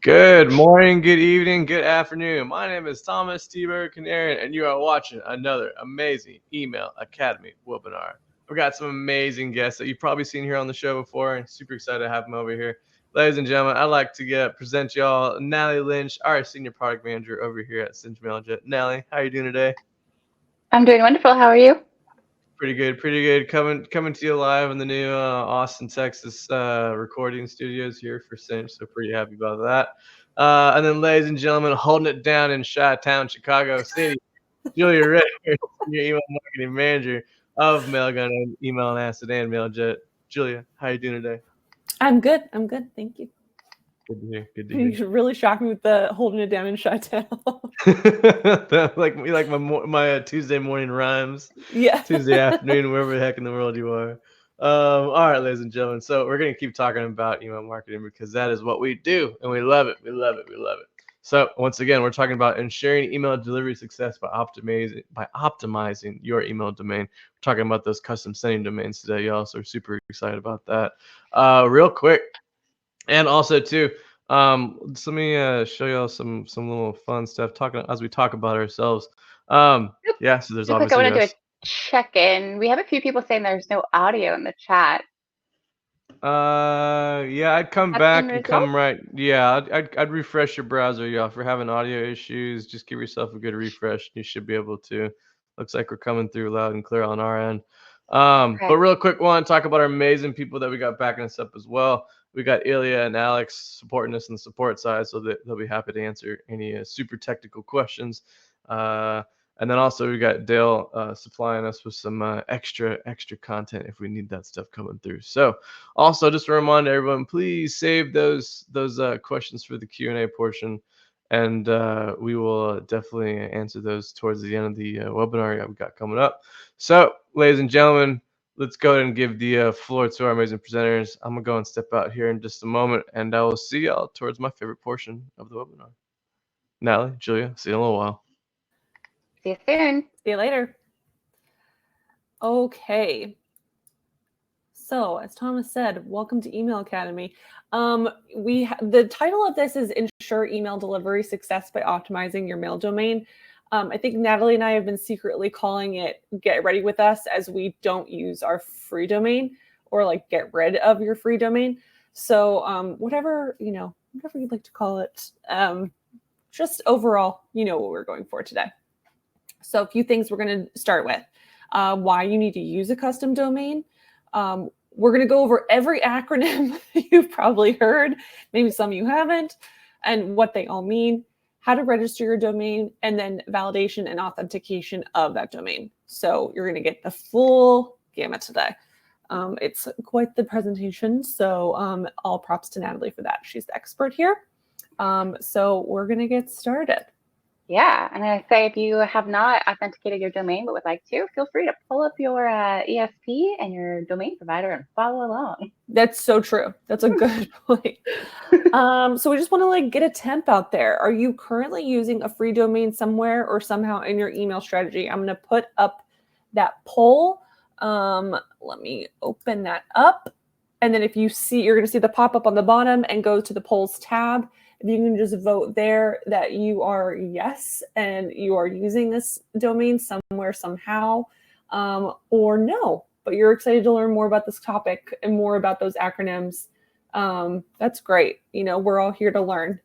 Good morning, good evening, good afternoon. My name is Thomas T-Bird Canarian, and you are watching another amazing Email Academy webinar. We've got some amazing guests that you've probably seen here on the show before, and super excited to have them over here. Ladies and gentlemen, I'd like to present y'all Natalie Lynch, our Senior Product Manager over here at Mailjet. Natalie, how are you doing today? I'm doing wonderful. How are you? Pretty good, pretty good. Coming to you live in the new Austin, Texas recording studios here for Cinch, so pretty happy about that. And then, ladies and gentlemen, holding it down in Chi-Town, Chicago City, Julia Ritter, your email marketing manager of Mailgun and Email and Acid and Mailjet. Julia, how are you doing today? I'm good. Thank you. Good to hear. Good to hear. You really shocked me with the holding it down in Chi-Town. like my Tuesday morning rhymes. Yeah. Tuesday afternoon, wherever the heck in the world you are. All right, ladies and gentlemen. So we're going to keep talking about email marketing because that is what we do, and we love it. We love it. We love it. So once again, we're talking about ensuring email delivery success by optimizing your email domain. We're talking about those custom sending domains today, y'all. So we're super excited about that. Real quick, and also too, let me show y'all some little fun stuff talking as we talk about ourselves. Yeah. So there's Real quick, obviously I want to do a check-in. We have a few people saying there's no audio in the chat. Yeah, I'd come back and come right. Yeah, I'd refresh your browser, y'all. If you're having audio issues, just give yourself a good refresh. You should be able to. Looks like we're coming through loud and clear on our end. But real quick, want to talk about our amazing people that we got backing us up as well. We got Ilya and Alex supporting us on the support side, so they'll be happy to answer any super technical questions. And then also we got Dale supplying us with some extra content if we need that stuff coming through. So also just a reminder, everyone, please save those questions for the Q&A portion, and we will definitely answer those towards the end of the webinar that we got coming up. So ladies and gentlemen, let's go ahead and give the floor to our amazing presenters. I'm going to go and step out here in just a moment, and I will see y'all towards my favorite portion of the webinar. Natalie, Julia, see you in a little while. See you soon. See you later. Okay. So, as Thomas said, welcome to Email Academy. The title of this is Ensure Email Delivery Success by Optimizing Your Mail Domain. I think Natalie and I have been secretly calling it Get Ready With Us, as we don't use our free domain, or like get rid of your free domain. So whatever you'd like to call it, just overall, you know what we're going for today. So a few things we're going to start with. Why you need to use a custom domain. We're going to go over every acronym you've probably heard, maybe some you haven't, and what they all mean, how to register your domain, and then validation and authentication of that domain. So you're going to get the full gamut today. It's quite the presentation, so all props to Natalie for that. She's the expert here. So we're going to get started. Yeah, and I say if you have not authenticated your domain but would like to, feel free to pull up your ESP and your domain provider and follow along. That's so true. That's a good point. So we just want to get a temp out there. Are you currently using a free domain somewhere or somehow in your email strategy? I'm going to put up that poll. Let me open that up. And then if you see, you're going to see the pop-up on the bottom and go to the polls tab. If you can just vote there that you are yes, and you are using this domain somewhere, somehow, or no, but you're excited to learn more about this topic and more about those acronyms. That's great. We're all here to learn.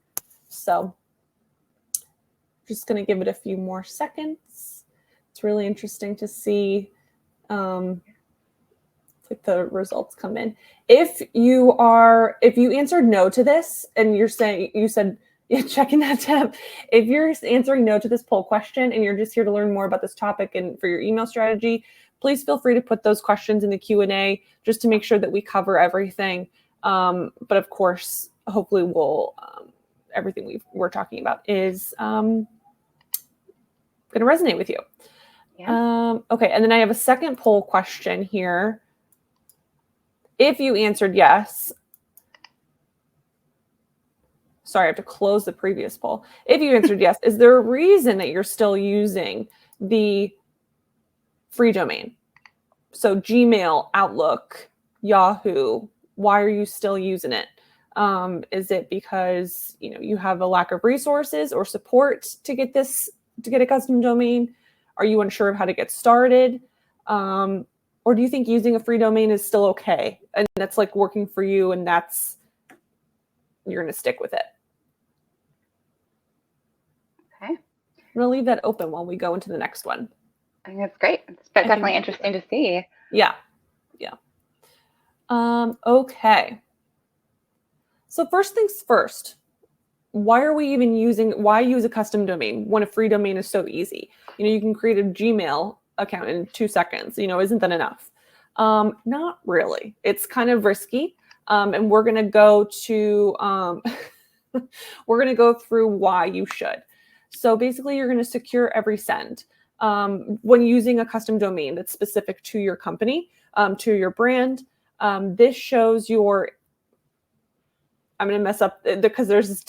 So just going to give it a few more seconds. It's really interesting to see the results come in. If you answered no to this and you said checking that tab, if you're answering no to this poll question and you're just here to learn more about this topic and for your email strategy, please feel free to put those questions in the Q&A just to make sure that we cover everything. But of course, hopefully we'll everything we're talking about is going to resonate with you. Yeah. Okay, and then I have a second poll question here. If you answered yes, sorry, I have to close the previous poll. If you answered yes, is there a reason that you're still using the free domain? So Gmail, Outlook, Yahoo, why are you still using it? Is it because, you know, you have a lack of resources or support to get a custom domain? Are you unsure of how to get started? Or do you think using a free domain is still okay? And that's like working for you and you're going to stick with it. Okay. I'm going to leave that open while we go into the next one. I think that's great. It's definitely interesting to see. Yeah. Okay. So first things first, why use a custom domain when a free domain is so easy? You know, you can create a Gmail account in 2 seconds. You know, isn't that enough? Not really. It's kind of risky. And we're going to go to, we're going to go through why you should. So basically you're going to secure every send. When using a custom domain that's specific to your company, to your brand, this shows your, I'm going to mess up because there's this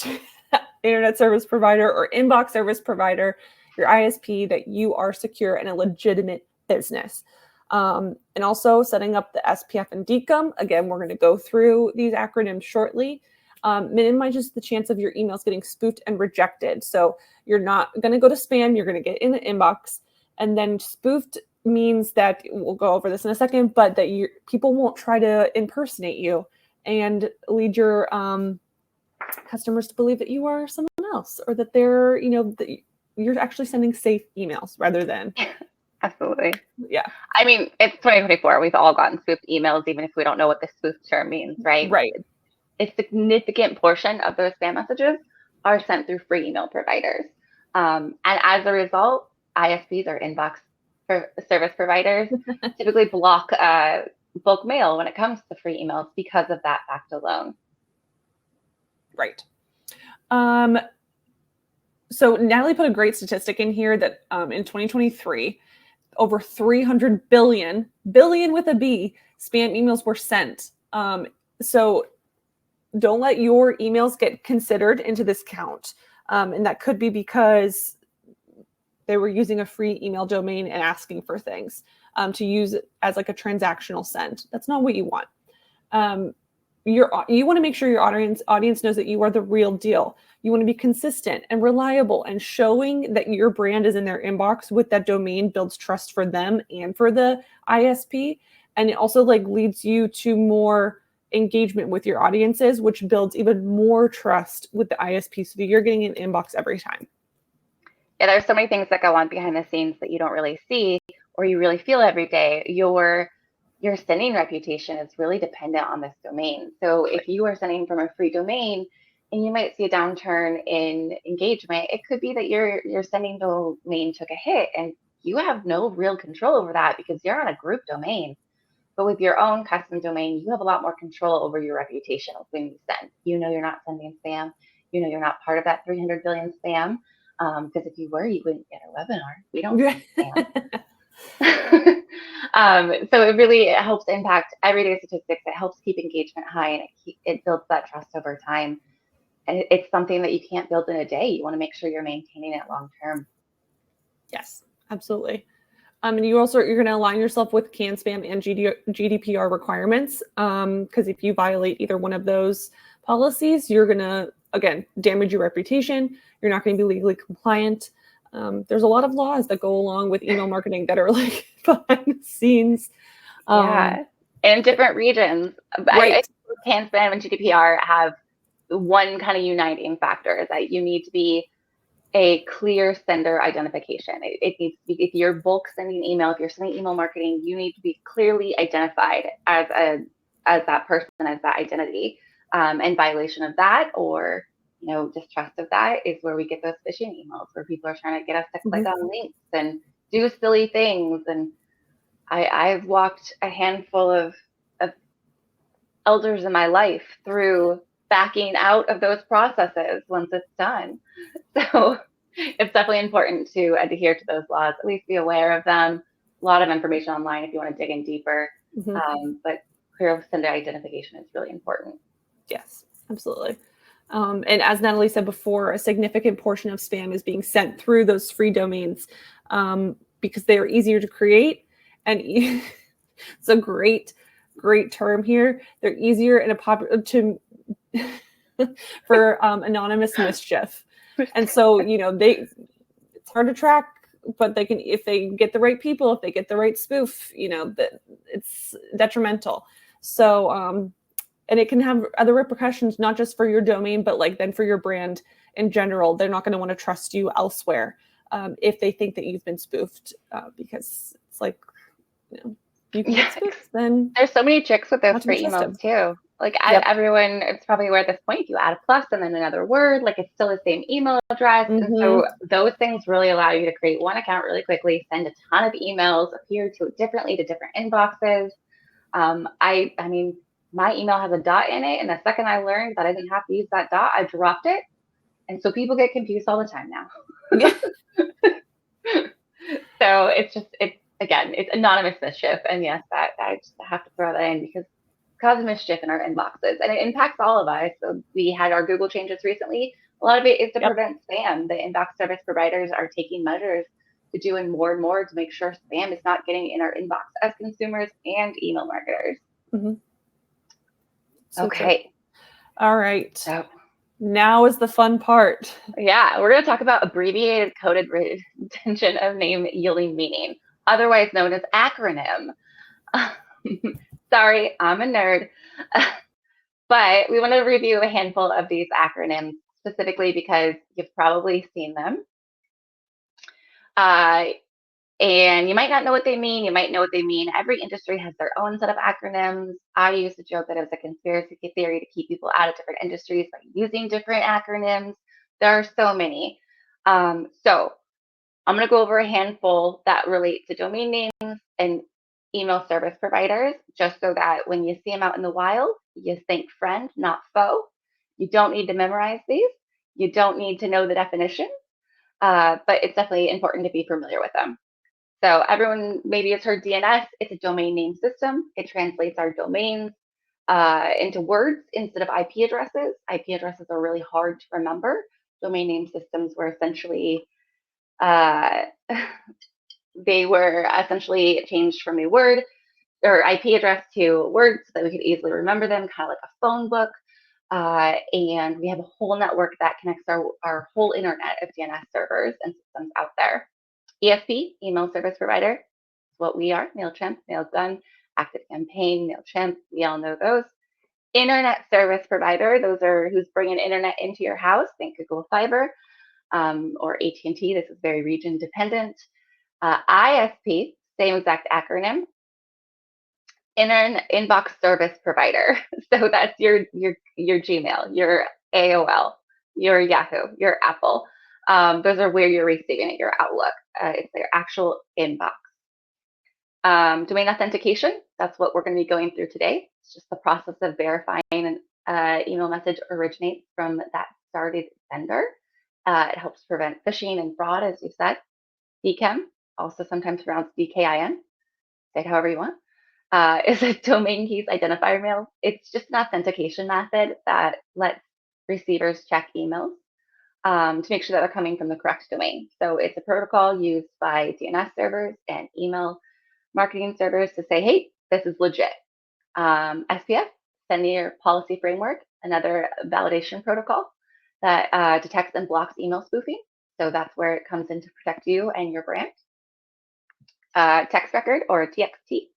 internet service provider or inbox service provider, your ISP, that you are secure and a legitimate business. And also setting up the SPF and DMARC. Again, we're going to go through these acronyms shortly. Minimizes the chance of your emails getting spoofed and rejected. So you're not going to go to spam, you're going to get in the inbox. And then spoofed means that, we'll go over this in a second, but that people won't try to impersonate you and lead your customers to believe that you are someone else, or that they're, you know, that you're actually sending safe emails rather than. Absolutely. Yeah. I mean, it's 2024. We've all gotten spoofed emails, even if we don't know what the spoof term means, right? Right. A significant portion of those spam messages are sent through free email providers. And as a result, ISPs, or inbox service providers, typically block bulk mail when it comes to free emails because of that fact alone. Right. So Natalie put a great statistic in here that in 2023, over 300 billion with a B, spam emails were sent. So don't let your emails get considered into this count. And that could be because they were using a free email domain and asking for things to use it as like a transactional send. That's not what you want. You want to make sure your audience knows that you are the real deal. You want to be consistent and reliable, and showing that your brand is in their inbox with that domain builds trust for them and for the ISP. And it also like leads you to more engagement with your audiences, which builds even more trust with the ISP, so that you're getting an inbox every time. Yeah, there's so many things that go on behind the scenes that you don't really see or you really feel every day. Your sending reputation is really dependent on this domain. So if you are sending from a free domain and you might see a downturn in engagement, it could be that your sending domain took a hit and you have no real control over that because you're on a group domain. But with your own custom domain, you have a lot more control over your reputation when you send. You know you're not sending spam. You know you're not part of that 300 billion spam. Because if you were, you wouldn't get a webinar. We don't send spam. So it really helps impact everyday statistics. It helps keep engagement high, and it builds that trust over time. And it's something that you can't build in a day. You want to make sure you're maintaining it long term. Yes, absolutely. And you're going to align yourself with CAN spam and GDPR requirements. Because if you violate either one of those policies, you're going to, again, damage your reputation. You're not going to be legally compliant. There's a lot of laws that go along with email marketing that are like behind the scenes. Yeah, in different regions. Right. CAN spam and GDPR have one kind of uniting factor, is that you need to be a clear sender identification. It needs to be, if you're bulk sending email, if you're sending email marketing, you need to be clearly identified as that person, as that identity. And violation of that, or distrust of that, is where we get those phishing emails where people are trying to get us to click on links and do silly things. And I've walked a handful of elders in my life through backing out of those processes once it's done. So it's definitely important to adhere to those laws, at least be aware of them. A lot of information online if you want to dig in deeper. But clear sender identification is really important. Yes, absolutely. And as Natalie said before, a significant portion of spam is being sent through those free domains because they are easier to create. And it's a great term here. They're easier and for anonymous mischief. And so, it's hard to track, but they can, if they get the right people, if they get the right spoof, that it's detrimental. So, and it can have other repercussions, not just for your domain, but then for your brand in general. They're not going to want to trust you elsewhere if they think that you've been spoofed, because it's you can get spoofed. Then there's so many tricks with those free emails too. Everyone, it's probably aware at this point, if you add a plus and then another word, it's still the same email address. And so those things really allow you to create one account really quickly, send a ton of emails, appear differently to different inboxes. I mean, my email has a dot in it, and the second I learned that I didn't have to use that dot, I dropped it. And so people get confused all the time now. So it's anonymous mischief. And yes, that I just have to throw that in because it causes mischief in our inboxes, and it impacts all of us. So we had our Google changes recently. A lot of it is to prevent spam. The inbox service providers are taking measures to doing more and more to make sure spam is not getting in our inbox as consumers and email marketers. Okay. All right. So now is the fun part. Yeah, we're going to talk about abbreviated coded retention of name yielding meaning, otherwise known as acronym. Sorry, I'm a nerd. But we want to review a handful of these acronyms specifically because you've probably seen them. And you might not know what they mean. You might know what they mean. Every industry has their own set of acronyms. I used to joke that it was a conspiracy theory to keep people out of different industries by using different acronyms. There are so many. So I'm going to go over a handful that relate to domain names and email service providers, just so that when you see them out in the wild, you think friend, not foe. You don't need to memorize these. You don't need to know the definition, but it's definitely important to be familiar with them. So everyone maybe has heard DNS. It's a domain name system. It translates our domains into words instead of IP addresses. IP addresses are really hard to remember. Domain name systems were essentially changed from a word or IP address to words so that we could easily remember them, kind of like a phone book. And we have a whole network that connects our whole internet of DNS servers and systems out there. ESP, email service provider, is what we are. Mailchimp, Mailgun, ActiveCampaign, Mailchimp, we all know those. Internet service provider, those are who's bringing internet into your house. Think Google Fiber or AT&T. This is very region dependent. ISP, same exact acronym. Inbox service provider. So that's your Gmail, your AOL, your Yahoo, your Apple. Those are where you're receiving it, your Outlook. It's their actual inbox. Domain authentication, that's what we're going to be going through today. It's just the process of verifying an email message originates from that started sender. It helps prevent phishing and fraud, as you said. DKIM, also sometimes pronounced DKIM, say it however you want, is a domain keys identifier mail. It's just an authentication method that lets receivers check emails to make sure that they're coming from the correct domain. So it's a protocol used by DNS servers and email marketing servers to say, hey, this is legit. SPF, Send Your Policy Framework, another validation protocol that detects and blocks email spoofing. So that's where it comes in to protect you and your brand. Text record, or TXT,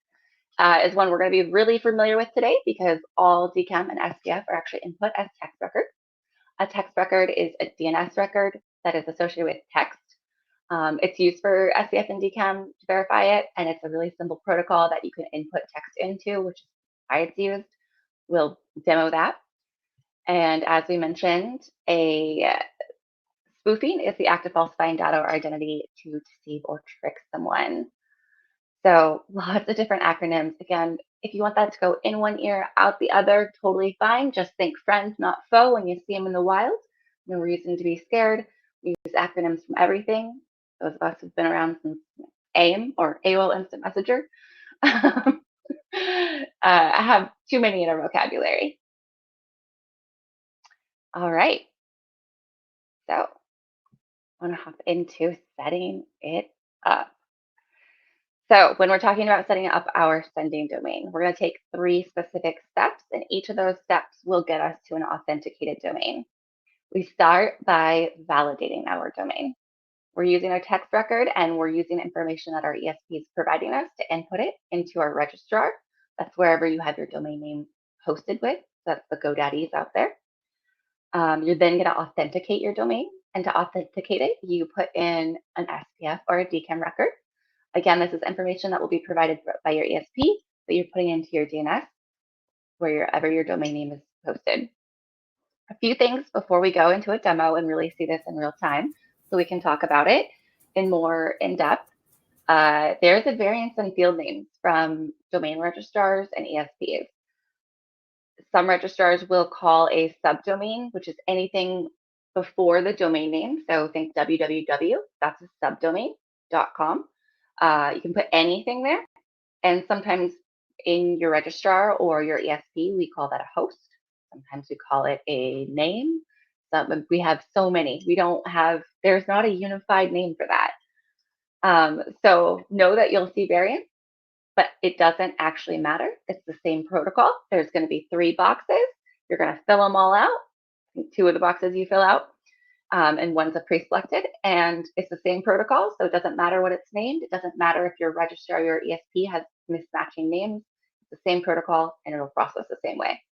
is one we're going to be really familiar with today because all DKIM and SPF are actually input as text records. A text record is a DNS record that is associated with text. It's used for SPF and DKIM to verify it, and it's a really simple protocol that you can input text into, which is why it's used. We'll demo that. And as we mentioned, a spoofing is the act of falsifying data or identity to deceive or trick someone. So lots of different acronyms. Again, if you want that to go in one ear, out the other, totally fine. Just think friend, not foe when you see them in the wild. No reason to be scared. We use acronyms from everything. Those of us who've been around since AIM or AOL Instant Messenger. I have too many in our vocabulary. All right. So I want to hop into setting it up. So when we're talking about setting up our sending domain, we're going to take 3 specific steps, and each of those steps will get us to an authenticated domain. We start by validating our domain. We're using our text record, and we're using information that our ESP is providing us to input it into our registrar. That's wherever you have your domain name hosted with. That's the GoDaddies out there. You're then going to authenticate your domain, and to authenticate it, you put in an SPF or a DKIM record. Again, this is information that will be provided by your ESP that you're putting into your DNS wherever your domain name is posted. A few things before we go into a demo and really see this in real time so we can talk about it more in depth. There's a variance in field names from domain registrars and ESPs. Some registrars will call a subdomain, which is anything before the domain name. So think www, that's a subdomain.com. You can put anything there. And sometimes in your registrar or your ESP, we call that a host. Sometimes we call it a name. We have so many. There's not a unified name for that. So know that you'll see variants, but it doesn't actually matter. It's the same protocol. There's going to be 3 boxes. You're going to fill them all out. 2 of the boxes you fill out, and one's a pre-selected, and it's the same protocol. So it doesn't matter what it's named. It doesn't matter if your registrar or your ESP has mismatching names. It's the same protocol, and it'll process the same way.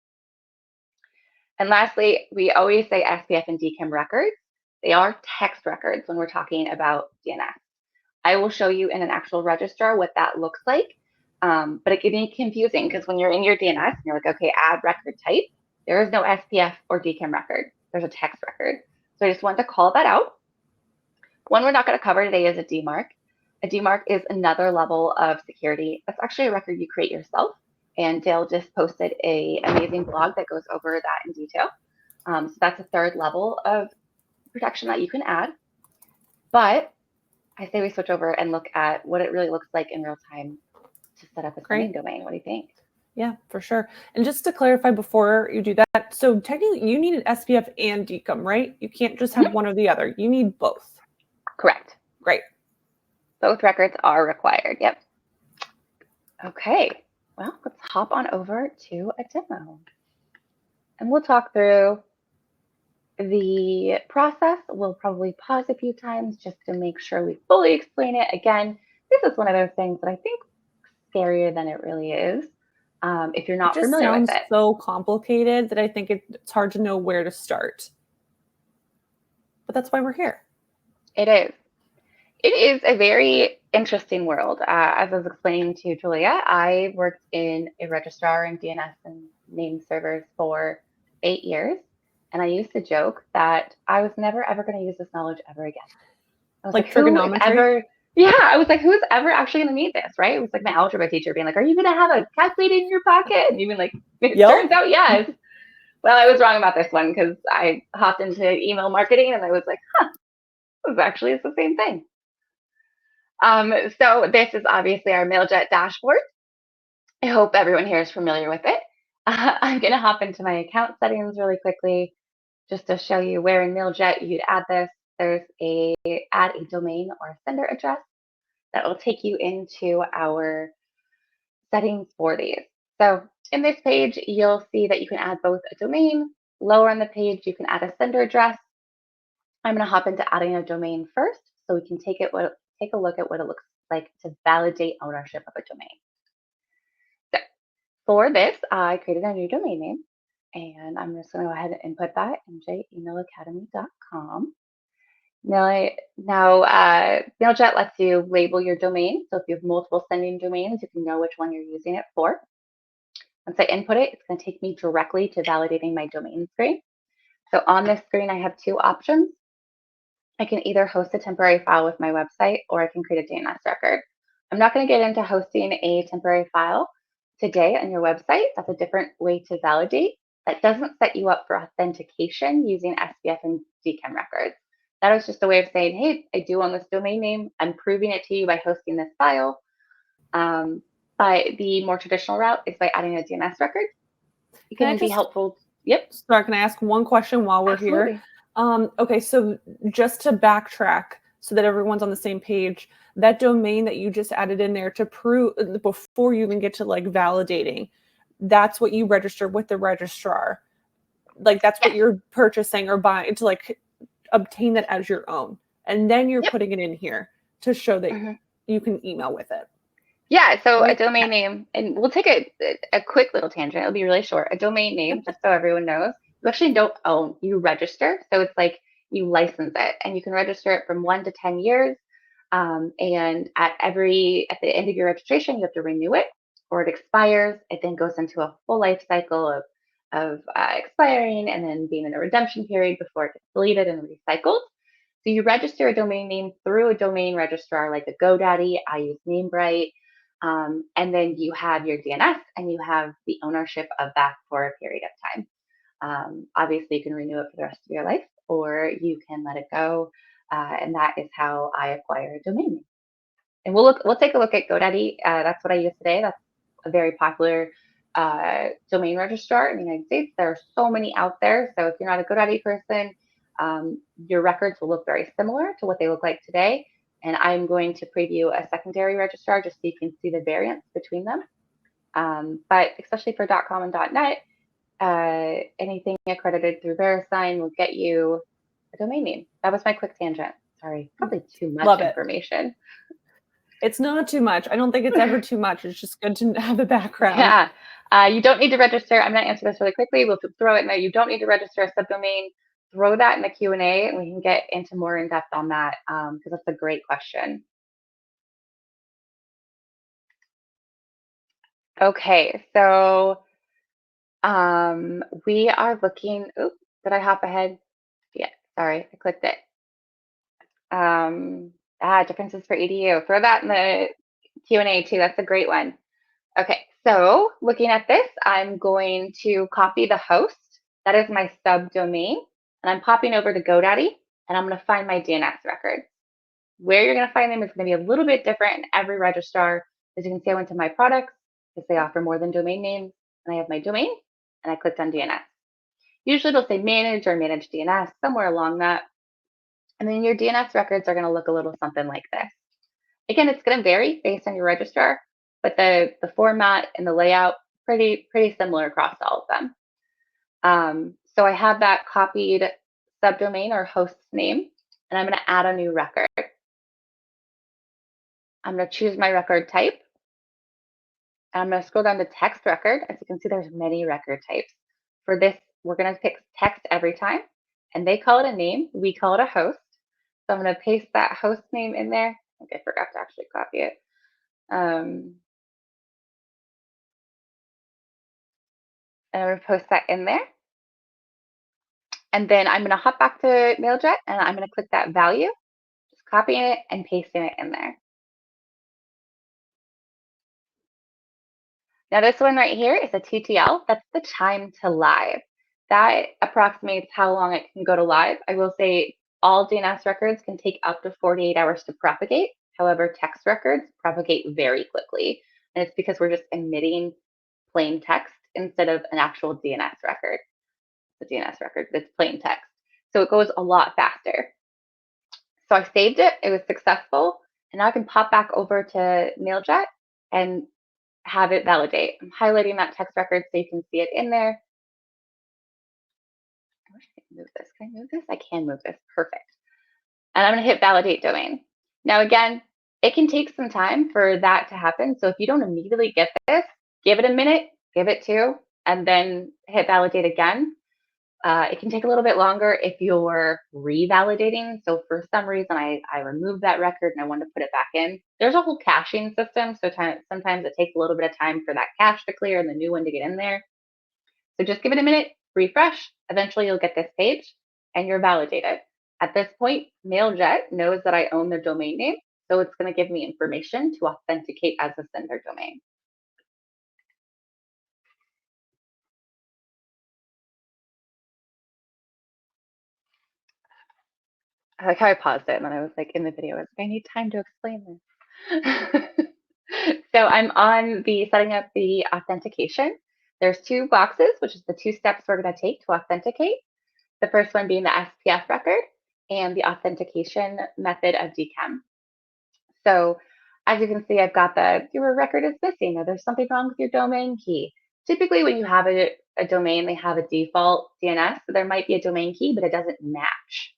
And lastly, we always say SPF and DKIM records. They are text records when we're talking about DNS. I will show you in an actual registrar what that looks like, but it can be confusing because when you're in your DNS and you're like, okay, add record type, there is no SPF or DKIM record. There's a text record. So I just wanted to call that out. One we're not going to cover today is a DMARC. A DMARC is another level of security. That's actually a record you create yourself. And Dale just posted an amazing blog that goes over that in detail. So that's a 3rd level of protection that you can add. But I say we switch over and look at what it really looks like in real time to set up a sending domain. What do you think? Yeah, for sure. And just to clarify before you do that, so technically you need an SPF and DKIM, right? You can't just have one or the other. You need both. Correct. Great. Both records are required. Yep. Okay. Well, let's hop on over to a demo. And we'll talk through the process. We'll probably pause a few times just to make sure we fully explain it. Again, this is one of those things that I think is scarier than it really is. If you're not familiar with it. It just sounds so complicated that I think it's hard to know where to start. But that's why we're here. It is. It is a very interesting world. As I was explaining to Julia, I worked in a registrar and DNS and name servers for 8 years. And I used to joke that I was never, ever going to use this knowledge ever again. I was like trigonometry? I was like, who's ever actually going to need this, right? It was like my algebra teacher being like, are you going to have a calculator in your pocket? And even like, it turns out, yes. Well, I was wrong about this one because I hopped into email marketing and I was like, it's the same thing. So this is obviously our Mailjet dashboard. I hope everyone here is familiar with it. I'm going to hop into my account settings really quickly just to show you where in Mailjet you'd add this. There's add a domain or a sender address that will take you into our settings for these. So in this page, you'll see that you can add both a domain. Lower on the page, you can add a sender address. I'm going to hop into adding a domain first so we can take a look at what it looks like to validate ownership of a domain. So for this, I created a new domain name, and I'm just going to go ahead and input that, mjemailacademy.com. Now, Mailjet lets you label your domain. So if you have multiple sending domains, you can know which one you're using it for. Once I input it, it's going to take me directly to validating my domain screen. So on this screen, I have 2 options. I can either host a temporary file with my website, or I can create a DNS record. I'm not going to get into hosting a temporary file today on your website. That's a different way to validate. That doesn't set you up for authentication using SPF and DKIM records. That was just a way of saying, hey, I do own this domain name. I'm proving it to you by hosting this file. But the more traditional route is by adding a DNS record. It can be helpful. Yep. Sorry, can I ask one question while we're here? Okay, so just to backtrack so that everyone's on the same page, that domain that you just added in there to prove before you even get to like validating, that's what you register with the registrar. Like that's what you're purchasing or buying to like obtain that as your own. And then you're putting it in here to show that you can email with it. Yeah, so a domain name, and we'll take a quick little tangent. It'll be really short. A domain name, just so everyone knows, you actually don't own, you register. So it's like you license it, and you can register it from 1 to 10 years. And at the end of your registration, you have to renew it, or it expires. It then goes into a full life cycle of expiring and then being in a redemption period before it gets deleted and recycled. So you register a domain name through a domain registrar like a GoDaddy. I use Namebright. And then you have your DNS and you have the ownership of that for a period of time. Obviously, you can renew it for the rest of your life, or you can let it go. And that is how I acquire a domain name. And we'll take a look at GoDaddy. That's what I use today. That's a very popular domain registrar in the United States. There are so many out there. So if you're not a GoDaddy person, your records will look very similar to what they look like today. And I'm going to preview a secondary registrar just so you can see the variance between them. But especially for .com and .net, anything accredited through VeriSign will get you a domain name. That was my quick tangent. Sorry, probably too much information. It's not too much. I don't think it's ever too much. It's just good to have the background. Yeah. You don't need to register. I'm going to answer this really quickly. We'll throw it in there. You don't need to register a subdomain. Throw that in the Q&A and we can get into more in depth on that because that's a great question. Okay, so we are looking, oops, did I hop ahead? Yeah, sorry, I clicked it. Differences for EDU. Throw that in the Q&A too, that's a great one. Okay, so looking at this, I'm going to copy the host. That is my subdomain. And I'm popping over to GoDaddy and I'm going to find my DNS records. Where you're going to find them is going to be a little bit different in every registrar. As you can see, I went to my products because they offer more than domain names. And I have my domain and I clicked on DNS. Usually it'll say manage or manage DNS, somewhere along that. And then your DNS records are going to look a little something like this. Again, it's going to vary based on your registrar, but the format and the layout pretty similar across all of them. So I have that copied subdomain or host name, and I'm going to add a new record. I'm going to choose my record type. And I'm going to scroll down to text record. As you can see, there's many record types. For this, we're going to pick text every time, and they call it a name. We call it a host. So I'm going to paste that host name in there. I think I forgot to actually copy it. And I'm going to post that in there. And then I'm going to hop back to Mailjet and I'm going to click that value, just copying it and pasting it in there. Now this one right here is a TTL. That's the time to live. That approximates how long it can go to live. I will say all DNS records can take up to 48 hours to propagate. However, text records propagate very quickly. And it's because we're just emitting plain text instead of an actual DNS record. The DNS record, it's plain text. So it goes a lot faster. So I saved it, it was successful, and now I can pop back over to Mailjet and have it validate. I'm highlighting that text record so you can see it in there. I wish I could move this. Can I move this? I can move this. Perfect. And I'm going to hit validate domain. Now again, it can take some time for that to happen. So if you don't immediately get this, give it a minute, give it 2, and then hit validate again. It can take a little bit longer if you're revalidating. So for some reason, I removed that record and I wanted to put it back in. There's a whole caching system. So sometimes it takes a little bit of time for that cache to clear and the new one to get in there. So just give it a minute, refresh. Eventually you'll get this page and you're validated. At this point, Mailjet knows that I own their domain name. So it's going to give me information to authenticate as a sender domain. I like how I paused it and then I was like in the video, I was like, I need time to explain this. So I'm on the setting up the authentication. There's 2 boxes, which is the 2 steps we're going to take to authenticate. The first one being the SPF record and the authentication method of DKIM. So as you can see, I've got your record is missing, or there's something wrong with your domain key. Typically, when you have a domain, they have a default DNS, so there might be a domain key, but it doesn't match.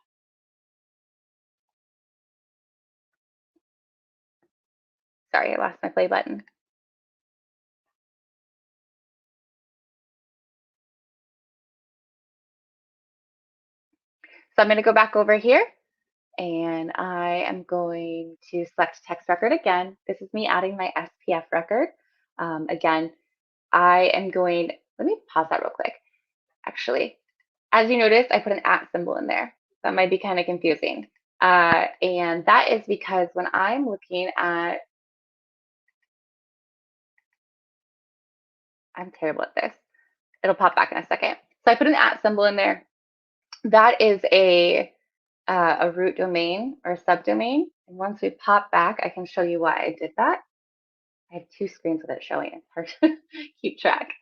Sorry, I lost my play button. So I'm going to go back over here, and I am going to select text record again. This is me adding my SPF record. Again, I am going, let me pause that real quick. Actually, as you notice, I put an @ symbol in there. That might be kind of confusing. And that is because when I'm looking at, I'm terrible at this. It'll pop back in a second. So I put an @ symbol in there. That is a root domain or subdomain. And once we pop back, I can show you why I did that. I have 2 screens with it showing. It's hard to keep track.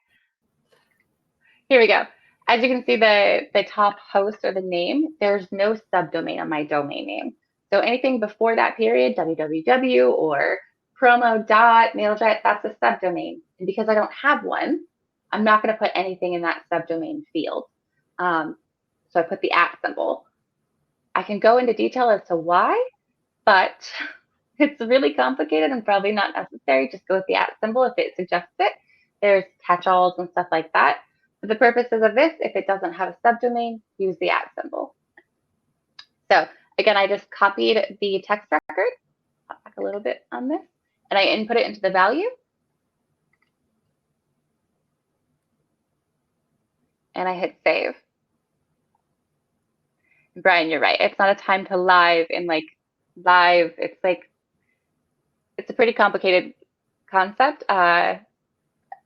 Here we go. As you can see, the top host or the name, there's no subdomain on my domain name. So anything before that period, www or promo.mailjet, that's a subdomain. And because I don't have one, I'm not going to put anything in that subdomain field. So I put the @ symbol. I can go into detail as to why, but it's really complicated and probably not necessary. Just go with the @ symbol if it suggests it. There's catch-alls and stuff like that. For the purposes of this, if it doesn't have a subdomain, use the @ symbol. So again, I just copied the text record, pop back a little bit on this, and I input it into the value. And I hit save. Brian, you're right. It's not a time to live in like live. It's like, it's a pretty complicated concept. I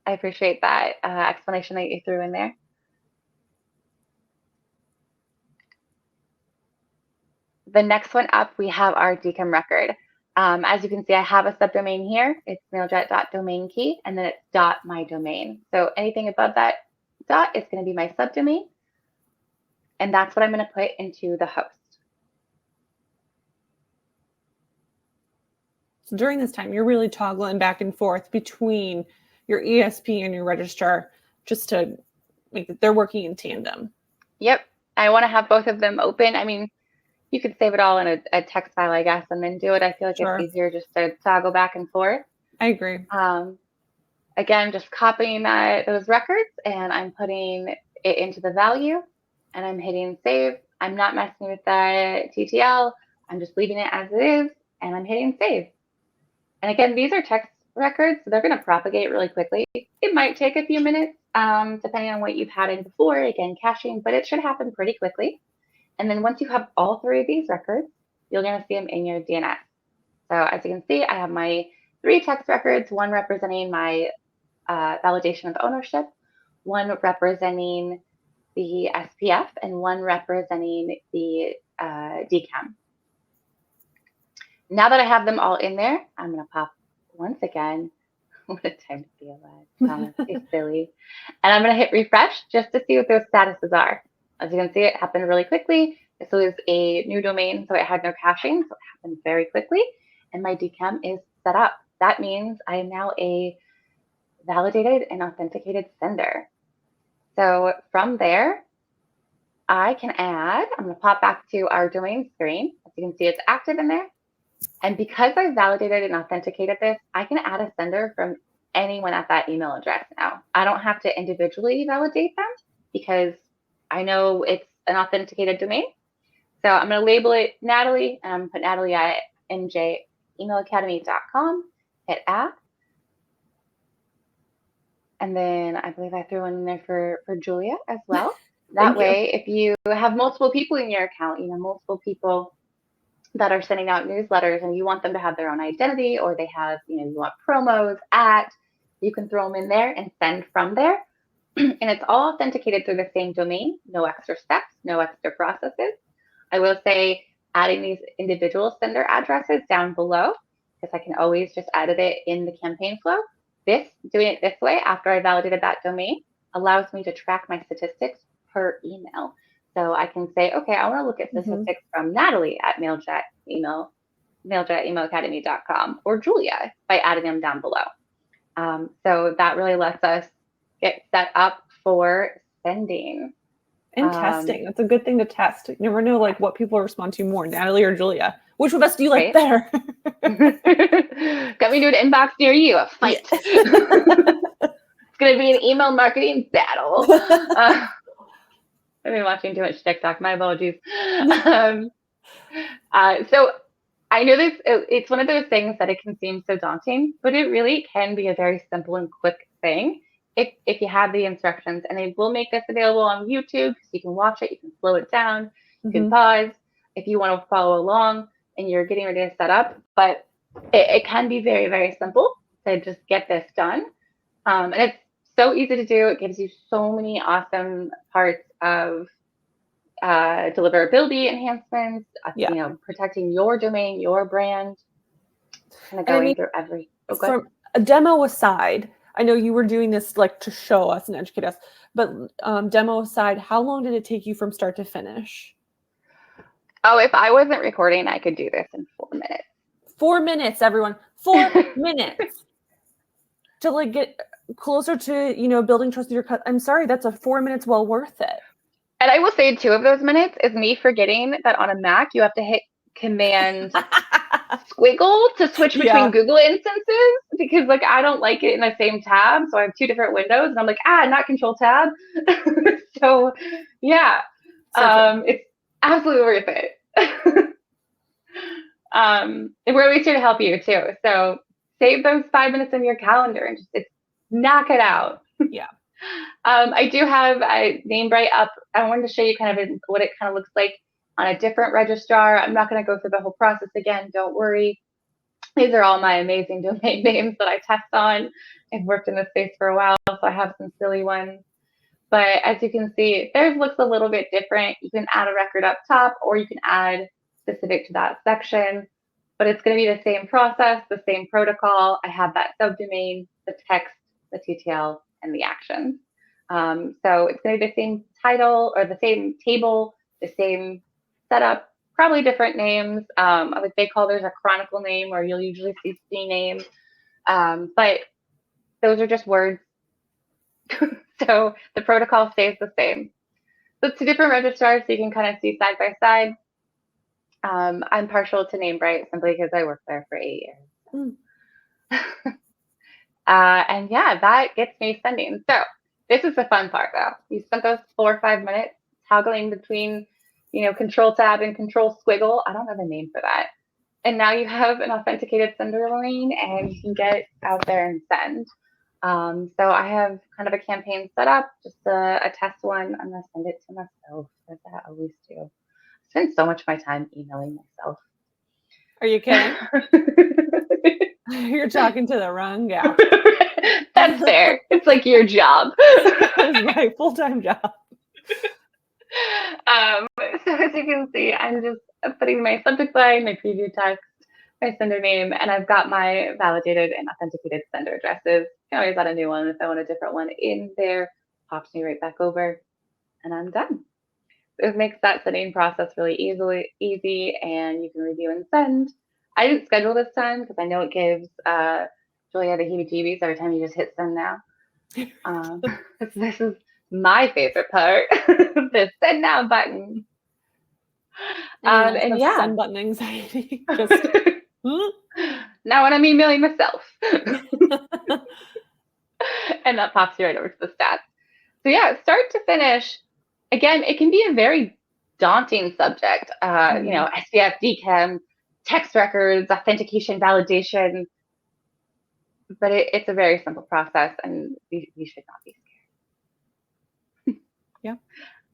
appreciate that explanation that you threw in there. The next one up, we have our DKIM record. As you can see, I have a subdomain here. It's mailjet.domainkey, and then it's .mydomain. So anything above that dot is going to be my subdomain. And that's what I'm going to put into the host. So during this time, you're really toggling back and forth between your ESP and your registrar just to make it, they're working in tandem. Yep. I want to have both of them open. I mean, you could save it all in a text file, I guess, and then do it. I feel like Sure. It's easier just to toggle back and forth. I agree. Again, just copying those records, and I'm putting it into the value, and I'm hitting save. I'm not messing with that TTL. I'm just leaving it as it is, and I'm hitting save. And again, these are text records, so they're going to propagate really quickly. It might take a few minutes, depending on what you've had in before, again, caching, but it should happen pretty quickly. And then once you have all 3 of these records, you're going to see them in your DNS. So as you can see, I have my 3 text records, one representing my validation of ownership, one representing the SPF, and one representing the DKIM. Now that I have them all in there, I'm going to pop once again. What a time to be alive. Thomas, you're silly. And I'm going to hit refresh just to see what those statuses are. As you can see, it happened really quickly. This was a new domain, so it had no caching, so it happened very quickly. And my DKIM is set up. That means I am now a validated and authenticated sender. So from there, I can add, I'm going to pop back to our domain screen. As you can see, it's active in there. And because I validated and authenticated this, I can add a sender from anyone at that email address now. I don't have to individually validate them because I know it's an authenticated domain. So I'm going to label it Natalie, and I'm going to put Natalie at njemailacademy.com, hit add. And then I believe I threw one in there for Julia as well. That way, if you have multiple people in your account, multiple people that are sending out newsletters and you want them to have their own identity, or they have, you want promos you can throw them in there and send from there. And it's all authenticated through the same domain, no extra steps, no extra processes. I will say adding these individual sender addresses down below, because I can always just edit it in the campaign flow. Doing it this way after I validated that domain allows me to track my statistics per email. So I can say, okay, I want to look at statistics from Natalie at Mailjet email mailjet@emailacademy.com, or Julia by adding them down below. So that really lets us get set up for sending. And testing. That's a good thing to test. You never know like what people respond to more, Natalie or Julia. Which of us do you like better? Got me to an inbox near you, a fight. It's going to be an email marketing battle. I've been watching too much TikTok. My apologies. So I know this, it's one of those things that it can seem so daunting, but it really can be a very simple and quick thing if you have the instructions. And they will make this available on YouTube, so you can watch it, you can slow it down, you can pause if you want to follow along and you're getting ready to set up. But it can be very, very simple to just get this done. And it's so easy to do. It gives you so many awesome parts of deliverability enhancements, protecting your domain, your brand, kind of going through every. From a demo aside, I know you were doing this like to show us and educate us, but demo aside, how long did it take you from start to finish? Oh, if I wasn't recording, I could do this in 4 minutes. 4 minutes, everyone. 4 minutes to like get closer to, building trust with your customer. I'm sorry, that's a 4 minutes well worth it. And I will say 2 of those minutes is me forgetting that on a Mac, you have to hit Command squiggle to switch between Google instances, because like I don't like it in the same tab. So I have 2 different windows and I'm like, not Control Tab. So yeah, it's absolutely worth it. We're always here to help you too. So save those 5 minutes in your calendar and just knock it out. Yeah. I do have NameBright up. I wanted to show you kind of what it kind of looks like on a different registrar. I'm not going to go through the whole process again. Don't worry. These are all my amazing domain names that I test on. I've worked in this space for a while, so I have some silly ones. But as you can see, theirs looks a little bit different. You can add a record up top, or you can add specific to that section. But it's going to be the same process, the same protocol. I have that subdomain, the text, the TTL, and the action. So it's going to be the same title or the same table, the same setup, probably different names. They call theirs a chronicle name, or you'll usually see C name. But those are just words. So the protocol stays the same. So it's 2 different registrars, so you can kind of see side by side. I'm partial to NameBright simply because I worked there for 8 years. And yeah, that gets me sending. So this is the fun part though. You spent those 4 or 5 minutes toggling between, Control Tab and Control Squiggle. I don't have a name for that. And now you have an authenticated sender lane and you can get out there and send. So I have kind of a campaign set up, just a test one. I'm going to send it to myself, as I always do. I spend so much of my time emailing myself. Are you kidding? You're talking to the wrong gal. That's fair. It's like your job. It's my full-time job. So as you can see, I'm just putting my subject line, my preview text, my sender name, and I've got my validated and authenticated sender addresses. I can always add a new one if I want a different one in there. Pops me right back over, and I'm done. It makes that sending process really easy, and you can review and send. I didn't schedule this time because I know it gives Julia the heebie-jeebies every time you just hit send now. This is my favorite part, the send now button. And yeah, send button anxiety. Just now when I'm emailing myself, and that pops you right over to the stats. So yeah, start to finish. Again, it can be a very daunting subject. SPF, DChem, text records, authentication, validation. But it's a very simple process, and you should not be scared. Yeah.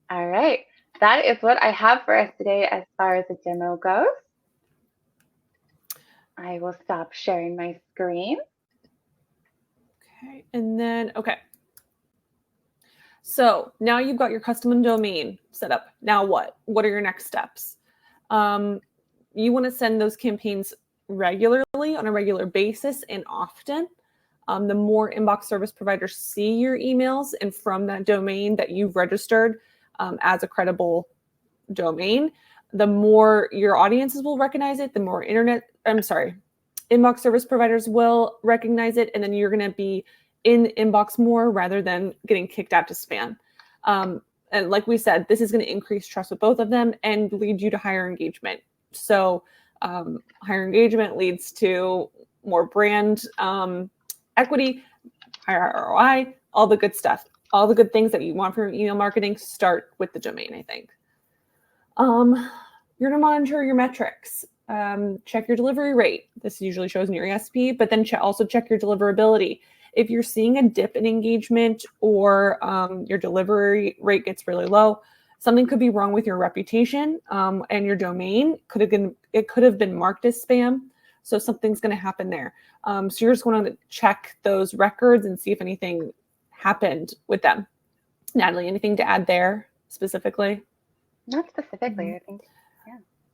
All right. That is what I have for us today as far as the demo goes. I will stop sharing my screen. Okay. And then, so now you've got your custom domain set up. Now what? What are your next steps? You want to send those campaigns regularly, on a regular basis, and often. The more inbox service providers see your emails and from that domain that you've registered as a credible domain, the more your audiences will recognize it, the more internet inbox service providers will recognize it, and then you're going to be in inbox more rather than getting kicked out to spam. And like we said, this is going to increase trust with both of them and lead you to higher engagement. So higher engagement leads to more brand equity, higher ROI, all the good stuff, all the good things that you want from email marketing start with the domain, I think. You're going to monitor your metrics. Check your delivery rate. This usually shows in your ESP, but then also check your deliverability. If you're seeing a dip in engagement or your delivery rate gets really low, something could be wrong with your reputation and your domain. It could have been marked as spam, so something's going to happen there. So you're just going to check those records and see if anything happened with them. Natalie, anything to add there specifically? Not specifically, I think.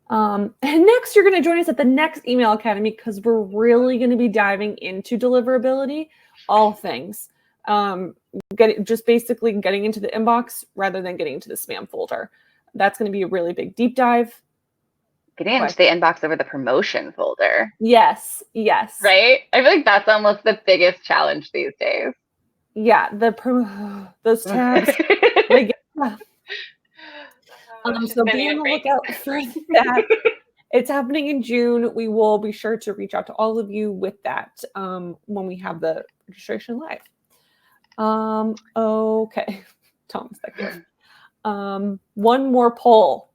And next, you're going to join us at the next Email Academy because we're really going to be diving into deliverability, all things. Just basically getting into the inbox rather than getting into the spam folder. That's going to be a really big deep dive. Getting into the inbox over the promotion folder. Yes. Right? I feel like that's almost the biggest challenge these days. Yeah, those tabs. They get tough. So be on the lookout for that. It's happening in June. We will be sure to reach out to all of you with that when we have the registration live. Okay. Thomas, that good. One more poll.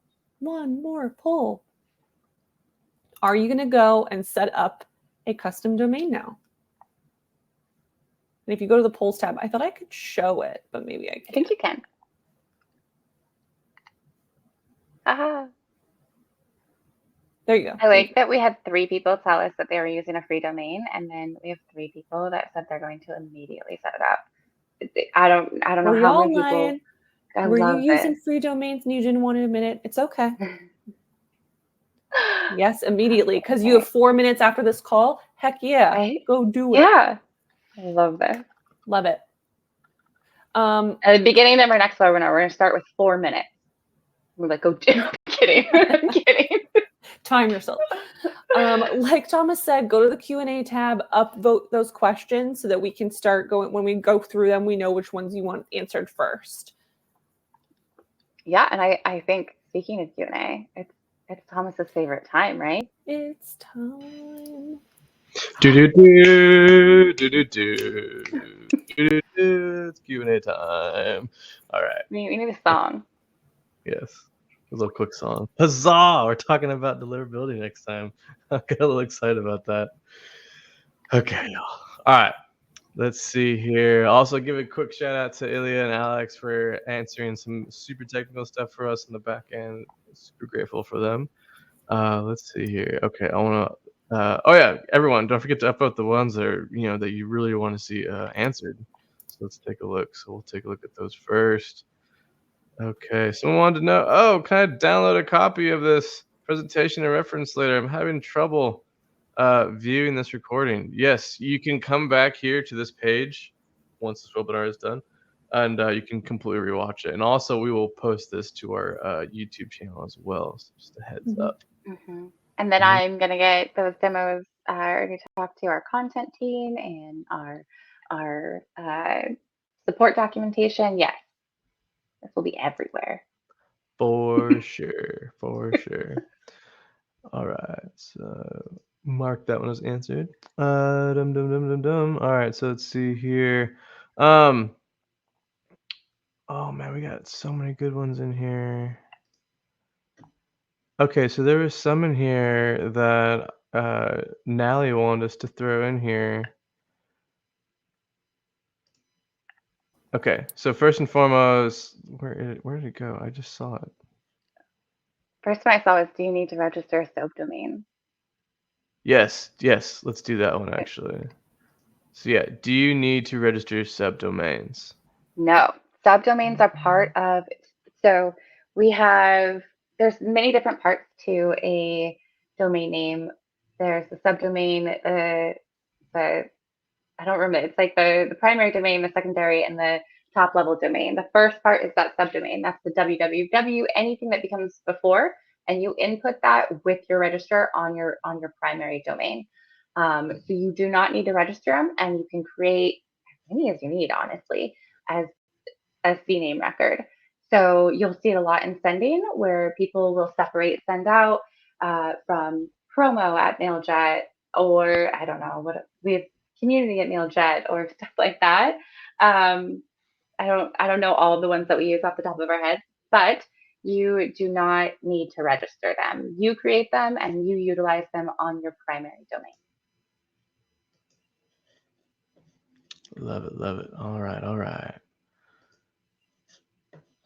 Are you going to go and set up a custom domain now? And if you go to the polls tab, I thought I could show it, but maybe I can't. I think you can. There you go. I like that we had 3 people tell us that they were using a free domain, and then we have 3 people that said they're going to immediately set it up. I don't know how many people. Were you using free domains and you didn't want to admit it? It's okay. Yes, immediately, because you have 4 minutes after this call. Heck yeah, right? Go do it. Yeah, I love this. Love it. At the beginning of our next webinar, we're going to start with 4 minutes. We're like, I'm kidding. I'm kidding. Time yourself. Like Thomas said, go to the Q&A tab, upvote those questions so that we can start going. When we go through them, we know which ones you want answered first. Yeah, and I think speaking of Q&A, it's Thomas's favorite time, right? It's time. It's Q&A time. All right. We need a song. Yes. A little quick song. Huzzah! We're talking about deliverability next time. I got a little excited about that. Okay, y'all. All right. Let's see here. Also, give a quick shout out to Ilya and Alex for answering some super technical stuff for us in the back end. Super grateful for them. Let's see here. Okay, I want to. Oh yeah, everyone, don't forget to upvote the ones that are, that you really want to see answered. So let's take a look. So we'll take a look at those first. Okay, someone wanted to know, can I download a copy of this presentation and reference later? I'm having trouble viewing this recording. Yes, you can come back here to this page once this webinar is done, and you can completely rewatch it. And also, we will post this to our YouTube channel as well, so just a heads up. Mm-hmm. And then I'm going to get those demos to talk to our content team and our support documentation. Yes. This will be everywhere. For sure. All right. So mark that one as answered. All right. So let's see here. Oh man, we got so many good ones in here. Okay, so there was some in here that Nally wanted us to throw in here. Okay, so first and foremost, where did it go? I just saw it. First one I saw was, do you need to register a subdomain? Yes, let's do that one actually. So yeah, do you need to register subdomains? No, subdomains are part of, so there's many different parts to a domain name. There's the subdomain, I don't remember. It's like the primary domain, the secondary, and the top level domain. The first part is that subdomain. That's the www. Anything that becomes before and you input that with your registrar on your primary domain. So you do not need to register them, and you can create as many as you need, honestly, as a CNAME record. So you'll see it a lot in sending, where people will separate send out from promo at Mailjet, or I don't know what we have, community at Mailjet, or stuff like that. I don't know all of the ones that we use off the top of our heads, but you do not need to register them. You create them and you utilize them on your primary domain. Love it, love it. All right, all right.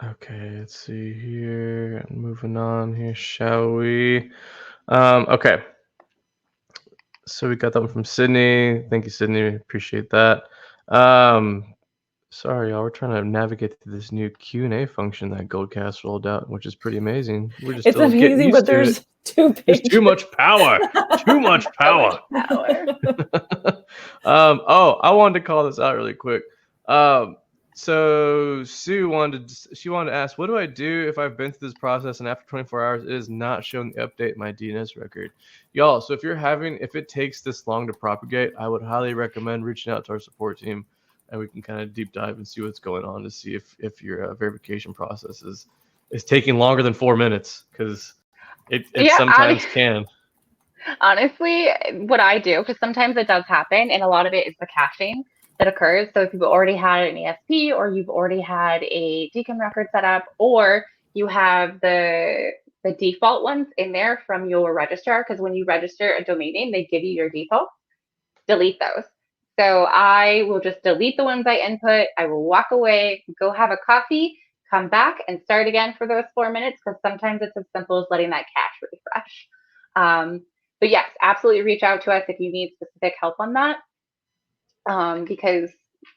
Okay, let's see here. Moving on here, shall we? Okay. So we got that one from Sydney. Thank you, Sydney. Appreciate that. Sorry, y'all. We're trying to navigate through this new Q&A function that Goldcast rolled out, which is pretty amazing. We're just It's still getting amazing, used but to it. there's two There's pages. too much power. Too much power. Oh, I wanted to call this out really quick. So Sue wanted to ask, what do I do if I've been through this process and after 24 hours it is not showing the update in my DNS record? Y'all, so if it takes this long to propagate, I would highly recommend reaching out to our support team, and we can kind of deep dive and see what's going on to see if your verification process is taking longer than 4 minutes, because it sometimes can. Honestly, what I do, because sometimes it does happen, and a lot of it is the caching that occurs. So if you've already had an ESP, or you've already had a DKIM record set up, or you have the default ones in there from your registrar, because when you register a domain name, they give you your default. Delete those. So I will just delete the ones I input. I will walk away, go have a coffee, come back, and start again for those 4 minutes, because sometimes it's as simple as letting that cache refresh. But yes, absolutely reach out to us if you need specific help on that, because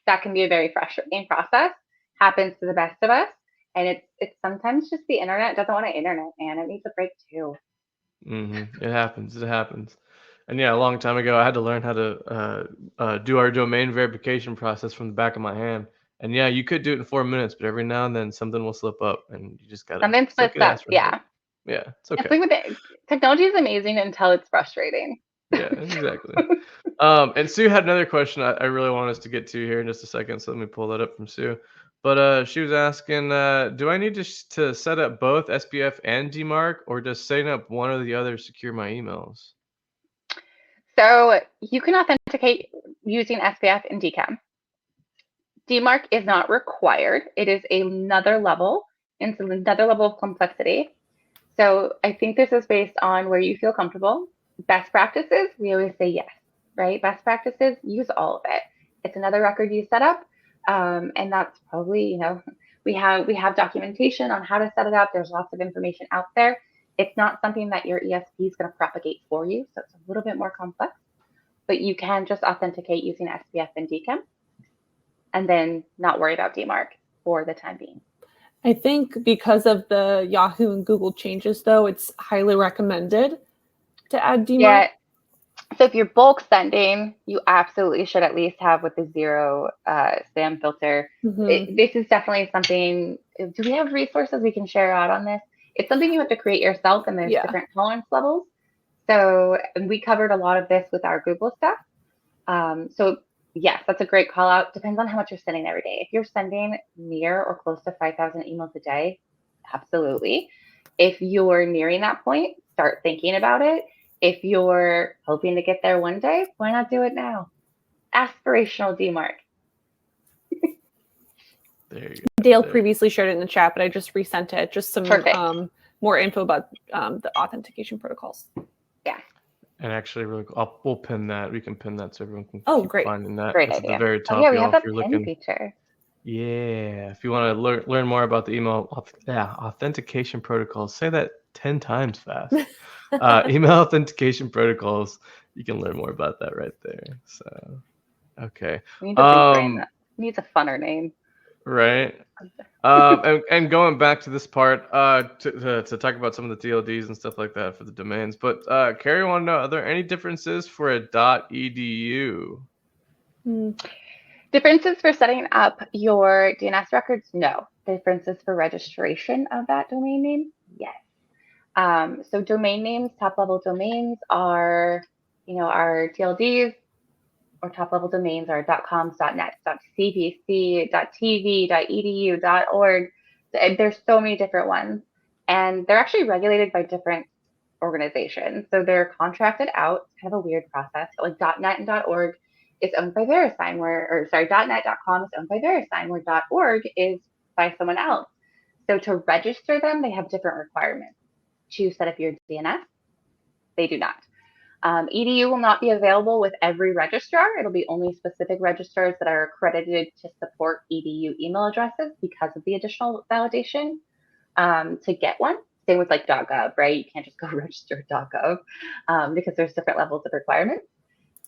that can be a very frustrating process. Happens to the best of us, and it's sometimes just the internet doesn't want to internet, man. It needs a break too. It happens. It happens. And yeah, a long time ago, I had to learn how to do our domain verification process from the back of my hand. And yeah, you could do it in 4 minutes, but every now and then something will slip up, and you just gotta. Something slips up. Yeah. Yeah, it's okay. It's like with it, technology is amazing until it's frustrating. Yeah, exactly. And Sue had another question I really want us to get to here in just a second, so let me pull that up from Sue. But she was asking, do I need to set up both SPF and DMARC, or does setting up one or the other secure my emails? So you can authenticate using SPF and DKIM. DMARC is not required. It is another level. It's another level of complexity. So I think this is based on where you feel comfortable. Best practices, we always say yes, right? Best practices, use all of it. It's another record you set up, and that's probably, we have documentation on how to set it up. There's lots of information out there. It's not something that your ESP is going to propagate for you, so it's a little bit more complex. But you can just authenticate using SPF and DKIM, and then not worry about DMARC for the time being. I think because of the Yahoo and Google changes, though, it's highly recommended to add DMARC. Yeah. So if you're bulk sending, you absolutely should at least have with the zero spam filter. This is definitely something. Do we have resources we can share out on this? It's something you have to create yourself, and there's different tolerance levels. So we covered a lot of this with our Google stuff. So yes, that's a great call out. Depends on how much you're sending every day. If you're sending near or close to 5,000 emails a day, absolutely. If you're nearing that point, start thinking about it. If you're hoping to get there one day, why not do it now? Aspirational DMARC. There you go. Dale previously shared it in the chat, but I just resent it. Just some more info about the authentication protocols. Yeah. And actually, really, we'll pin that. We can pin that so everyone can keep great. finding that. Great it's idea. At the very top, we have a if you're pin feature. Yeah, if you want to learn more about the email authentication protocols, say that 10 times fast. Email authentication protocols. You can learn more about that right there. So, okay. We need to rebrand that. It needs a funner name. Right. And going back to this part, to talk about some of the TLDs and stuff like that for the domains. But Carrie, want to know, are there any differences for a .edu? Differences for setting up your DNS records? No. Differences for registration of that domain name? Yes. So domain names, top-level domains are, our TLDs, or top-level domains are .coms, .net, .cbc, .tv, .edu, .org. There's so many different ones, and they're actually regulated by different organizations. So they're contracted out. It's kind of a weird process. But like .net and .org is owned by VeriSign, .net.com is owned by VeriSign, where .org is by someone else. So to register them, they have different requirements. To set up your DNS, they do not. EDU will not be available with every registrar. It'll be only specific registrars that are accredited to support EDU email addresses because of the additional validation to get one. Same with like .gov, right? You can't just go register .gov because there's different levels of requirements.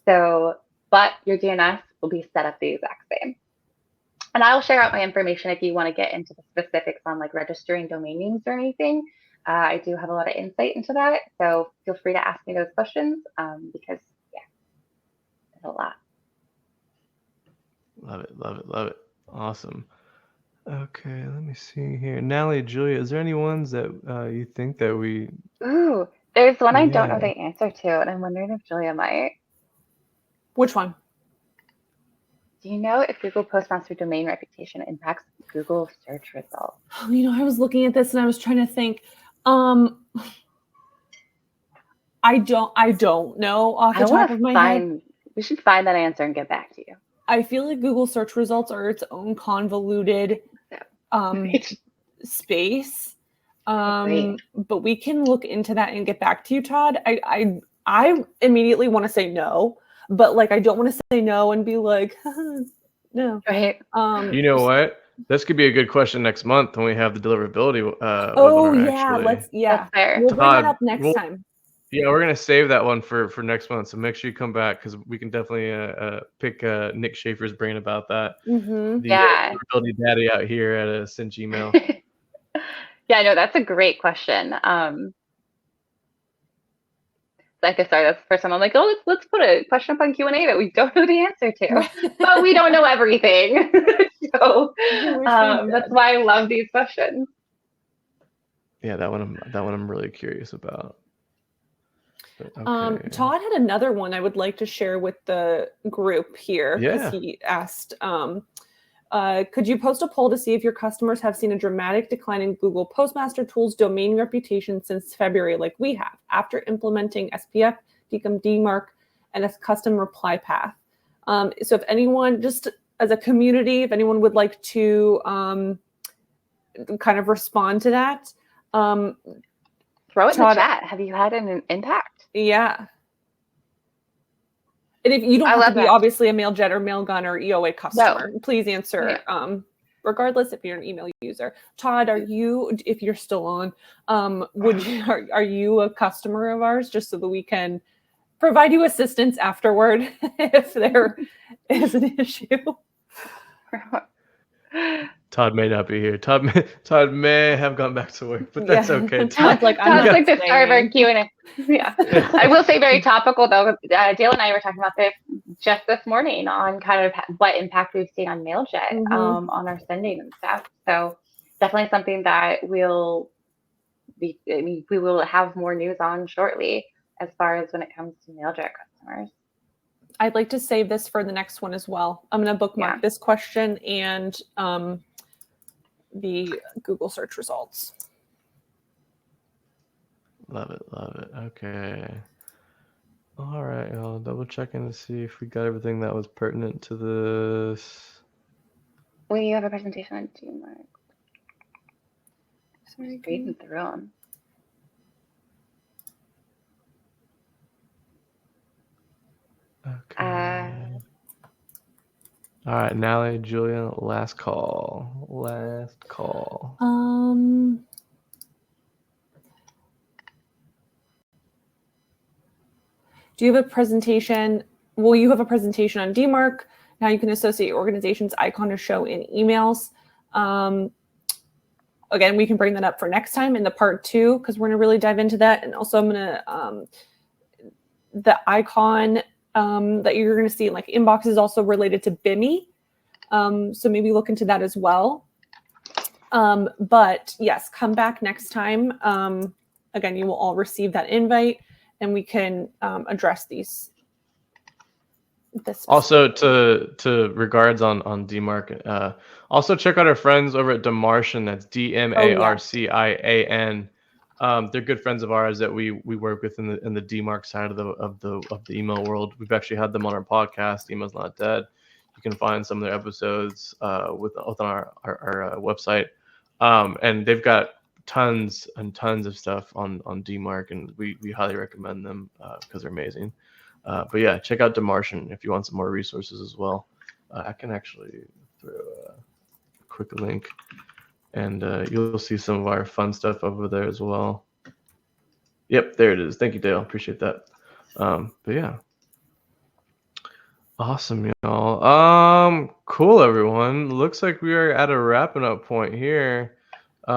So, but your DNS will be set up the exact same. And I'll share out my information if you want to get into the specifics on like registering domain names or anything. I do have a lot of insight into that, so feel free to ask me those questions because, yeah, it's a lot. Love it, love it, love it. Awesome. Okay, let me see here. Natalie, Julia, is there any ones that you think that we... Ooh, there's one I don't know the answer to, and I'm wondering if Julia might. Which one? Do you know if Google Postmaster domain reputation impacts Google search results? I was looking at this and I was trying to think. I don't know off the top of my head. We should find that answer and get back to you. I feel like Google search results are its own convoluted space. But we can look into that and get back to you, Todd. I immediately want to say no, but like I don't want to say no and be like no. Right. You know what? This could be a good question next month when we have the deliverability webinar, actually. That's fair. We'll bring that up next time. Yeah, we're gonna save that one for next month. So make sure you come back because we can definitely pick Nick Schaefer's brain about that. Mm-hmm. The deliverability daddy out here at Cinch Email. Yeah, no, that's a great question. Like I started, that's the first time I'm like, oh, let's put a question up on Q&A that we don't know the answer to, but we don't know everything. So that's why I love these questions. Yeah, that one I'm really curious about. Okay. Todd had another one I would like to share with the group here because he asked, could you post a poll to see if your customers have seen a dramatic decline in Google Postmaster Tools domain reputation since February, like we have, after implementing SPF, DMARC, and a custom reply path? So if anyone, just as a community, if anyone would like to kind of respond to that. Throw it in the chat. Have you had an impact? Yeah. And if you don't have to be obviously a Mailjet or Mailgun or EOA customer, please answer. Regardless if you're an email user. Todd, are you, if you're still on, are you a customer of ours, just so that we can provide you assistance afterward if there is an issue? Todd may not be here. Todd may have gone back to work, but that's okay. Todd's like the star of our Q&A. Yeah. I will say very topical though. Dale and I were talking about this just this morning on kind of what impact we've seen on Mailjet on our sending and stuff. So definitely something that we will have more news on shortly as far as when it comes to Mailjet customers. I'd like to save this for the next one as well. I'm going to bookmark this question and the Google search results. Love it, love it. Okay. All right, I'll double check in to see if we got everything that was pertinent to this. Well, you have a presentation on DMARC. Sorry, reading through them. Okay. All right, Natalie, Julia, last call. Last call. Do you have a presentation? Well, you have a presentation on DMARC. Now you can associate your organization's icon to show in emails. Again, we can bring that up for next time in the part 2 because we're going to really dive into that. And also I'm going to, the icon that you're going to see in like inbox is also related to BIMI. So maybe look into that as well. But yes, come back next time again, you will all receive that invite, and we can address these. Also, to regards on DMARC, also check out our friends over at DMARCian. That's DMARCIAN. They're good friends of ours that we work with in the DMARC side of the email world. We've actually had them on our podcast, Email's Not Dead. You can find some of their episodes on our website, and they've got tons and tons of stuff on DMARC, and we highly recommend them because they're amazing. But yeah, check out DMARCian if you want some more resources as well. I can actually throw a quick link, and you'll see some of our fun stuff over there as well. Yep, there it is. Thank you, Dale. Appreciate that. But yeah, awesome, y'all. Cool, everyone. Looks like we are at a wrapping up point here. We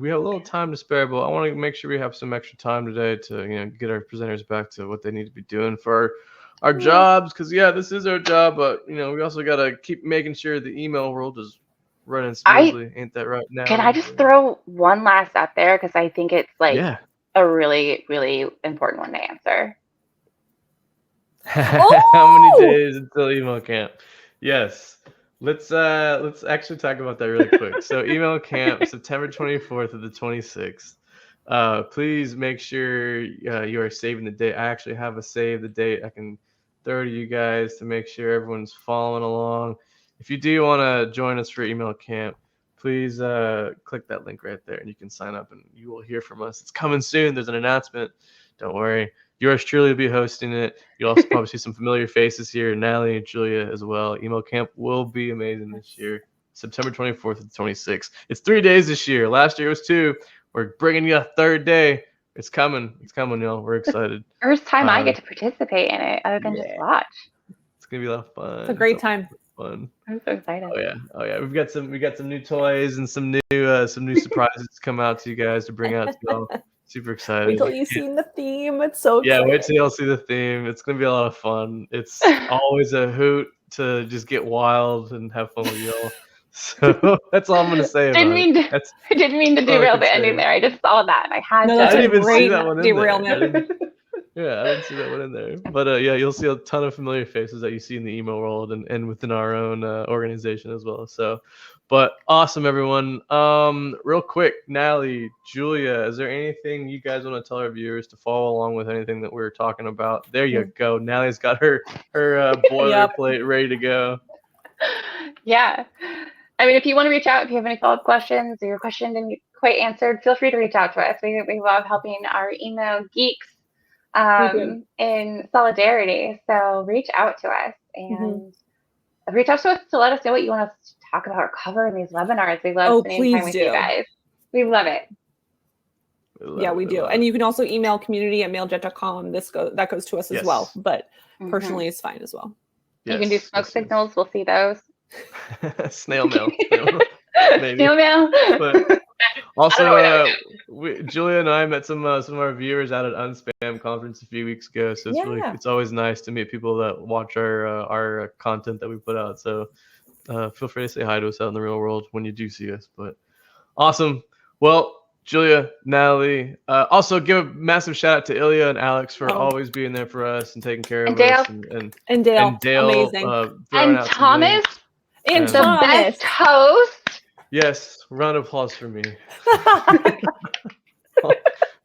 have a little time to spare, but I want to make sure we have some extra time today to get our presenters back to what they need to be doing for our jobs, because this is our job, but we also got to keep making sure the email world is running smoothly. Ain't that right now? Can I just throw one last out there, because I think it's a really, really important one to answer. How many days until email camp? Yes. Let's actually talk about that really quick. So email camp, September 24th to the 26th. Please make sure you are saving the date. I actually have a save the date I can throw to you guys to make sure everyone's following along. If you do want to join us for email camp, please click that link right there and you can sign up and you will hear from us. It's coming soon. There's an announcement. Don't worry. Yours truly will be hosting it. You'll also probably see some familiar faces here, Natalie and Julia as well. Email camp will be amazing this year, September 24th to the 26th. It's 3 days this year. Last year it was 2. We're bringing you a 3rd day. It's coming. It's coming, y'all. We're excited. First time I get to participate in it other than just watch. It's going to be a lot of fun. It's a great time. Fun. I'm so excited. Oh yeah. We got some new toys and some new surprises to come out to you guys to bring out to y'all. Super excited. Wait till you've seen the theme. It's so exciting. Wait till you'll see the theme. It's gonna be a lot of fun. It's always a hoot to just get wild and have fun with y'all. So that's all I'm gonna say about it. I didn't mean to derail the ending there. I just saw that and I had to. I didn't even see that one in derailment. there. I didn't see that one in there. But you'll see a ton of familiar faces that you see in the email world and within our own organization as well. So, but awesome, everyone. Real quick, Natalie, Julia, is there anything you guys want to tell our viewers to follow along with anything that we're talking about? There you go. Natalie's got her boilerplate ready to go. Yeah. I mean, if you want to reach out, if you have any follow-up questions or your question didn't quite answered, feel free to reach out to us. We love helping our email geeks in solidarity. So reach out to us and reach out to us to let us know what you want us to talk about or cover in these webinars. We love spending time with you guys. We love it. We do. And you can also email community@mailjet.com. That goes to us as well, but personally it's fine as well. You can do smoke signals. We'll see those. Snail mail. Maybe. Snail mail. But also, Julia and I met some of our viewers out at Unspam conference a few weeks ago. So it's always nice to meet people that watch our content that we put out. So feel free to say hi to us out in the real world when you do see us. But awesome. Well, Julia, Natalie, also give a massive shout out to Ilya and Alex for always being there for us and taking care of us. And Dale, amazing. And Thomas, and the best host. Yes, round of applause for me.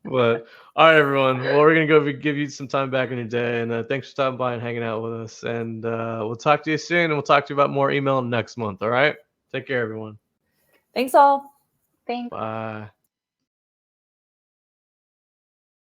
But all right, everyone. Well, we're gonna go give you some time back in your day, and thanks for stopping by and hanging out with us. And we'll talk to you soon, and we'll talk to you about more email next month. All right. Take care, everyone. Thanks all. Thanks. Bye.